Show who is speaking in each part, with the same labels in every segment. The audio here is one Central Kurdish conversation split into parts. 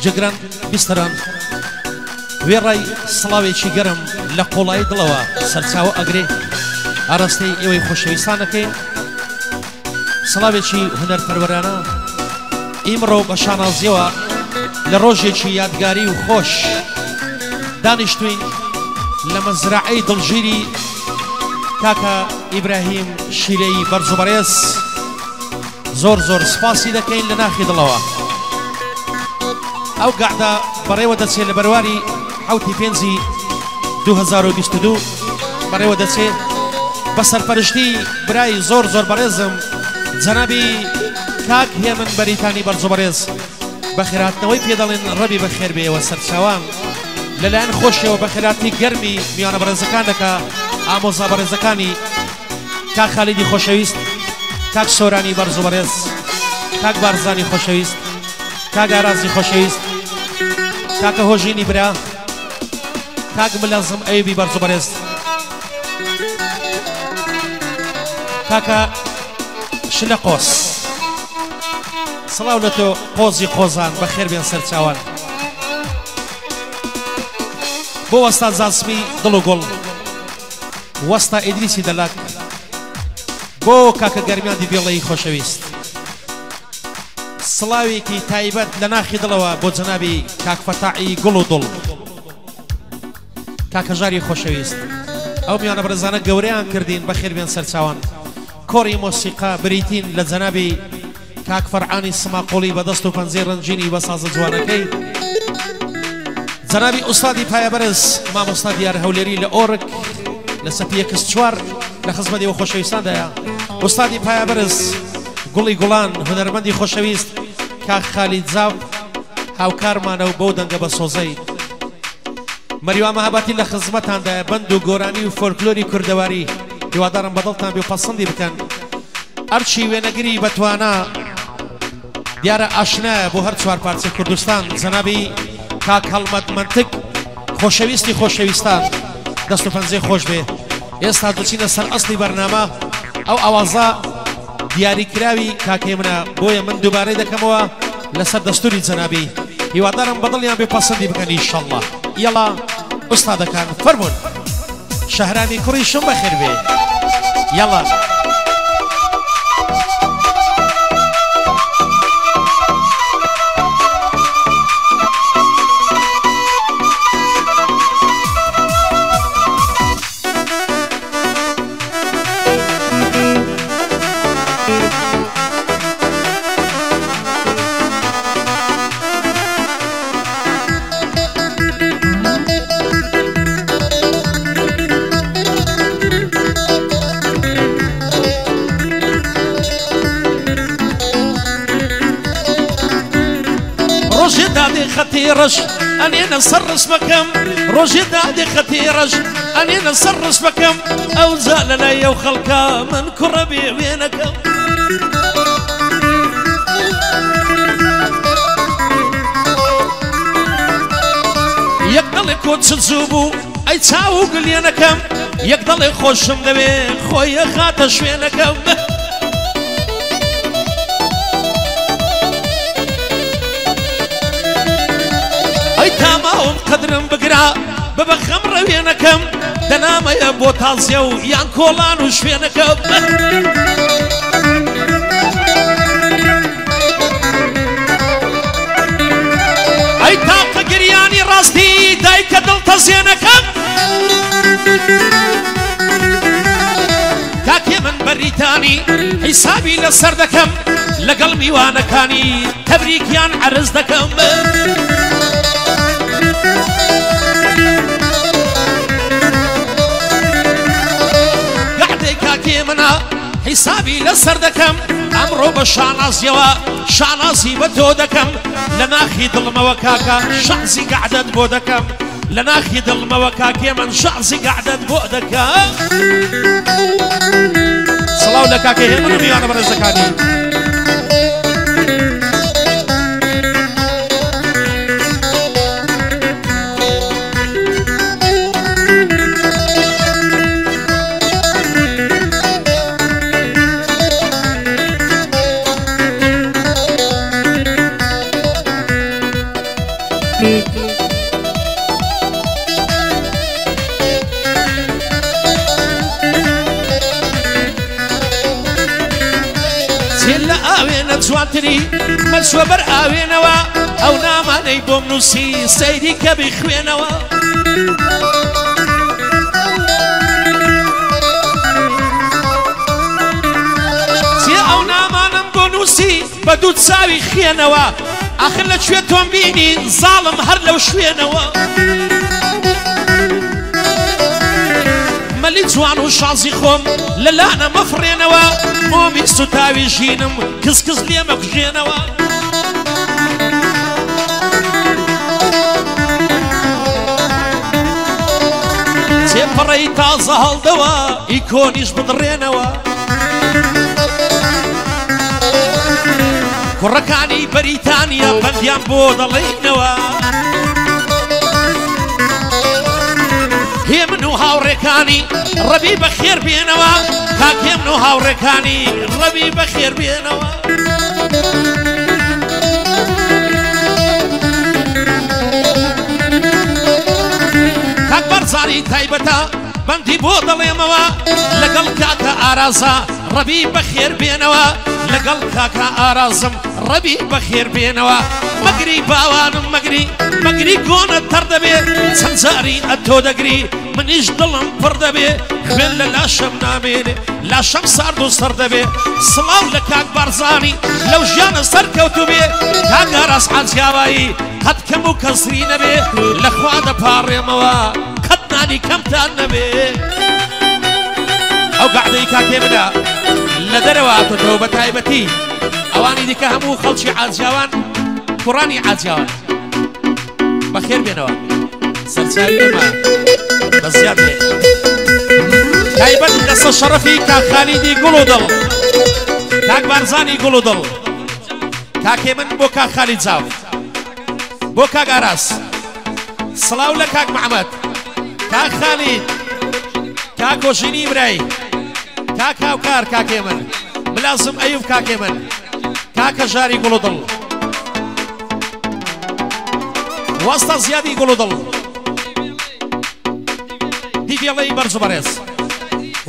Speaker 1: جگران بیستران وێڕای سڵاوێکی گەرم لە قۆڵایی دڵەوە سەرچاوە ئەگرێ ئاراستەی ئێوەی خۆشەویستانەکەی سڵاوێکی هونەرپەروەرانە ئیمڕۆ بە شانازیەوە لە ڕۆژێکی یادگاری و خۆش دانیشتوین لە مەزرعەی دڵگیری کاکە ئیبراهیم شیرەی بەرز و بەڕێز زۆر زۆر سپاسی دەکەین لە ناخی دڵەوە ئەو گەعدا بەڕێوە دەچێت لە بەرواری حوتی پێنجی 2022 بەڕێوە دەچێت بە سەرپەرشتی برای زۆر زۆر بەڕێزم جەنابی کاک هێمن بەریتانی بەرز و بەڕێز بەخێراتنەوەی پێدەڵێن ڕەبی بەخێر بێەوە سەرچاوان لەلایەن خۆشیەوە بەخێراتی گەرمی میوانە بەڕێزەکان دەکا ئامۆزا بەڕێزەکانی کاک خالیدی خۆشەویست کاک سۆرانی بەرز و بەڕێز کاک بارزانی خۆشەویست کاک ئارازی خۆشەویست کاکە هۆژینی برا کاک ملازم ئەیوبی بەرز و بەڕێز کاکە شلە قۆس سڵاو لە تۆ قۆزی قۆزان بەخێر بێن سەرچاوان بۆ وەستا زاسمی دڵ و گوڵ وەستا ئیدریسی دەلاک بۆ کاکە گەرمیاندی بێڵەی خۆشەویست سڵاوێکی تایبەت لە ناخی دڵەوە بۆ جەنابی کاک فەتاحی گوڵ و دڵ کاکە ژاری خۆشەویست ئەو میوانە بەڕێزانە گەورەیان کردین بەخێر بێن سەرچاوان کۆڕی مۆسیقا بریتین لە جەنابی کاک فەرعانی سماقۆڵی بەدەست و پەنجەی ڕەنجینی بە سازە جوانەکەی جەنابی ئوستادی پایەبەرز مامۆستا دیار هەولێری لە ئۆرک لە سەپیە کەس چوار لە خزمەتی ئەو خۆشەویستاندایە ئوستادی پایەبەرز گوڵی گوڵان هونەرمەندی خۆشەویست کاک خالید زاو هاوکارمانە و بەو دەنگە بە سۆزەی مەریوان مەهابەتی لە خزمەتاندایە بەند و گۆرانی و فۆلکلۆری کوردەواری هیوادارم بەدڵتان بێ و پەسەندی بکەن ئەرچی وێنەگری بەتوانە دیارە ئاشنایە بۆ هەر چوار پارچەی کوردستان جەنابی کاک هەڵمەت منتک خۆشەویستی خۆشەویستان دەست و پەنجەی خۆش بێ ئێستا دوچینە سەر ئەسڵی بەرنامە ئەو ئاوازە دیاریکراوی کاکەی منە بۆیە من دووبارەی دەکەمەوە لەسەر دەستوری جەنابی هیوادارم بەدڵیان بێ پەسەندی بکەن ئینشەڵڵا یەڵا ئوستادەکان فەرموون شەهرانی کوڕی شم بەخێر بێ یەڵا خطيرش أنا نصرس بكم روجي دادي خطيرش أنا نصرس بكم أو زال لي وخلقا من كربي وينكم يقدر يكون تزوبو أي تساوق لينكم يقدر يخش مدبي خويا خاتش وينكم تمام قدرم بقرا ببخم روينكم دنام يا بوتازيو يان كولان وشوينكم اي تاق قرياني راستي دايك دلت زينكم كاكي من بريتاني حسابي لسردكم لقلبي وانا كاني تبريك يان عرز دكم منا حسابي لسر دكم امرو بشانازيوا شانازي بدو دكم لناخي ظل موكاكا شعزي قعدت بودكم لناخي ظل موكاكا من شعزي قعدت بودكم صلاة لكاكي هيمنو ميانا برزكاني ئاوێنە جوانتری مەلسووە بەر ئاوێنەوە ئەو نامانەی بۆم نووسی سەیری کە بخوێنەوە چێ ئەو نامانم بۆ نووسی بە دوو چاوی خوێنەوە ئاخر لەکوێ تۆم بینی زاڵم هەر لەو شوێنەوە مەلی جوان و شازی خۆم لەلانە مەفڕێنەوە مۆمی سوتاوی ژینم کز لێ مەکوژێنەوە تێپەڕەی تازە هەڵدەوە ئیکۆنیش بدڕێنەوە کوڕەکانی بەریتانیا بەندیان بۆ دەڵێنەوە هێ من و هاوڕێکانی ڕەبی بەخێر بێنەوە کاکێ من و هاوڕێکانی ڕەبی بەخێر بێنەوە کاک بەرزانی تایبەتە بەندی بۆ دەڵێمەوە لەگەڵ کاکە ئارازە ڕەبی بەخێر بێنەوە لەگەڵ کاکە ئارازم ڕەبی بەخێر بێنەوە مەگری باوانم مەگری گۆنە تەر دەبێ چەند جاری ئەتۆ دەگری منیش دڵم پڕ دەبێ خوێن لە لاشەم نامێنێ لاشەم سارد و سەر دەبێ سڵاو لە کاک بارزانی لەو ژیانە سەرکەوتو بێ کاک ئاراز حاجیاوایی قەت کەم و کەسری نەبێ لەخوا دەپاڕێمەوە قەت نانی کەمتان نەبێ ئەو گەعدەی کاکێ منە لە دەرەوە هاتۆتەوە بە تایبەتی ئەوانی دیکە هەموو خەڵکی عاجیاوان کوڕانی عاجیاوان بەخێر بێنەوە سەرچاوی نەما بەزیاد بێ تایبەت لەسەر شەرەفی کاک خالیدی گوڵ و دڵ کاک بارزانی گوڵ و دڵ کاکێ من بۆ کاک خالید چاو بۆ کاک ئاراس سڵاو لە کاک محەممەد کاک خالید کاک هۆژینی برای کاک هاوکار کاکێ من ملازم ئەیوب کاکێ من کاکە ژاری گوڵ و دڵ وەستە زیادی گوڵ و دڵ دیڤێڵەی بەرز و بەڕێز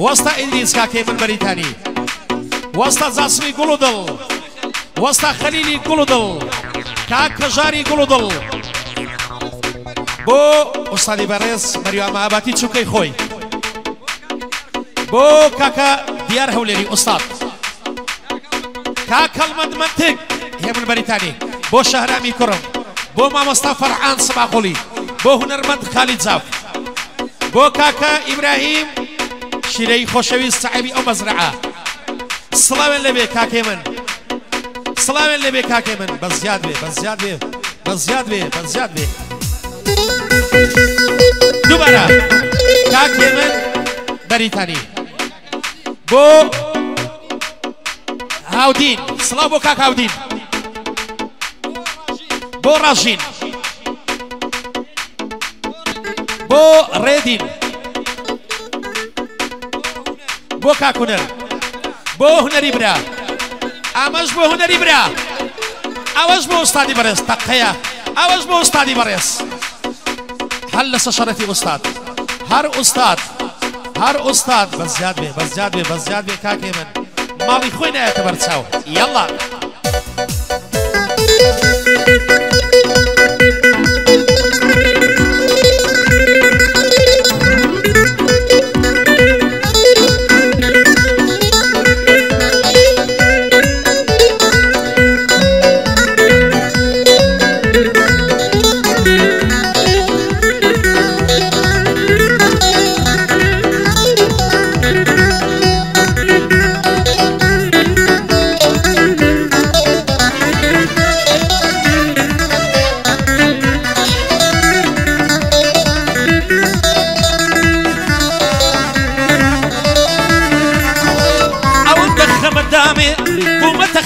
Speaker 1: وەستە ئیدریس کاکێ من بەریتانی وەستە جاسمی گوڵ و دڵ وەستە خەلیلی گوڵ و دڵ کاکە ژاری گوڵ و دڵ بۆ ئوستادی بەڕێز مەریوان مەهاباتی چووکەی خۆی بۆ کاکە دیار هەولێری ئوستاد کاک هەڵمەند منتگ هێ من بەریتانی بۆ شەهرامی کوڕم بۆ مامۆستا فەرعان سەباقوڵی بۆ هونەرمەند خالید زاف بۆ کاکە ئیبراهیم شیرەی خۆشەویست سەحیبی ئەو مەزرعە سڵاوێن لەبێ کاکێ من سڵاوێن لەبێ کاکێ من بەزیاد بێ بەزیاد بێ بەزیاد بێ بەزیاد بێ دووبارە کاکێ من بەریتانی بۆ هاودین سڵاو بۆ کاک هاودین بۆ ڕاژین بۆ ڕێدین بۆ کاک هونەر بۆ هونەری برا ئامەش بۆ هونەری برا ئەوەش بۆ ئوستادی بەڕێز تەقەیە ئەوەش بۆ ئوستادی بەڕێز هەر لەسەر شەرەفی ئوستاد هەر ئوستاد هەر ئوستاد بەزیاد بێ بەزیاد بێ بەزیاد بێ کاکێ من ماڵی خۆی نایەتە بەرچاو یەڵا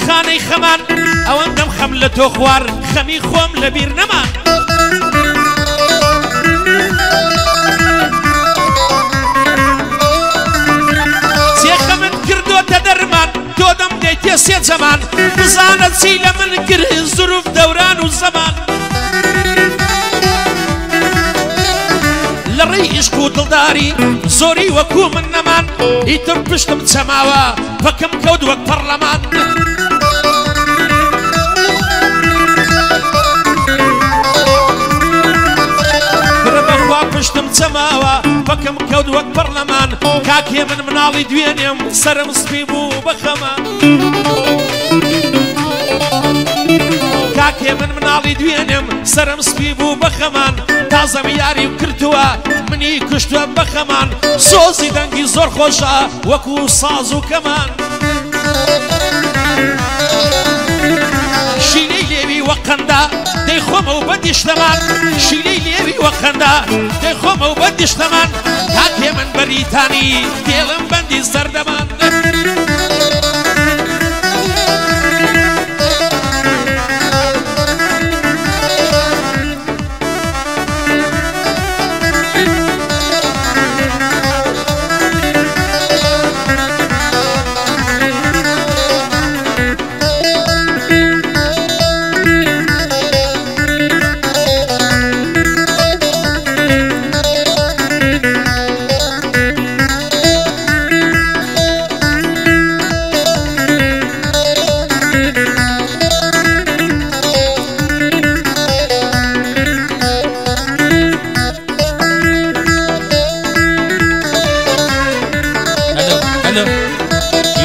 Speaker 1: خانەی خەمان ئەوەندەم خەم لە تۆ خوار خەمی خۆم لەبیر نەمان چێخەمت کردوتە دەرمان تۆ دەم دەیتێ سێ جەمان بزانە چی لە من کرد زروف دەوران و زەمان لە ڕێی عیشق و دڵداری زۆری وەکوو من نەمان ئیتر پشتم چەماوە پەکەم کەوت وەک پەڕلەمان چەماوە بەکەم کەوت وەک پەرلەمان کاکێ من مناڵی دوێنێم سەرم سپی بوو بەخەمە کاکێ من مناڵی دوێنێم سەرم سپی بوو بەخەمان تازەم یاری و کردووە منی کوشتووە بەخەمان سۆزی دەنگی زۆر خۆشە وەکو ساز و کەمان شیلەی لێوی وەقەندا دەیخۆمە و بەدیشتەمان شیلەی لێوی وەقەندا دەیخۆمە و بەدیشتەمان کاکێ من بەریتانی دێڵم بەندی سەردەمان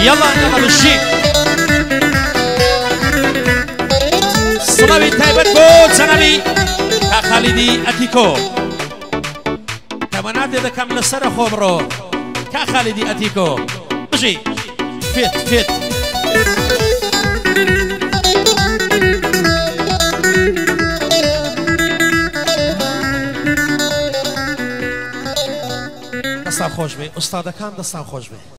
Speaker 1: يلا يلا بالشيك صلاوي تايبت بود سنبي كخالدي أتيكو كمانات إذا كم لسر خبرو كخالدي أتيكو ماشي فيت فيت دستان خوش بي أستاذ كان دستان خوش بي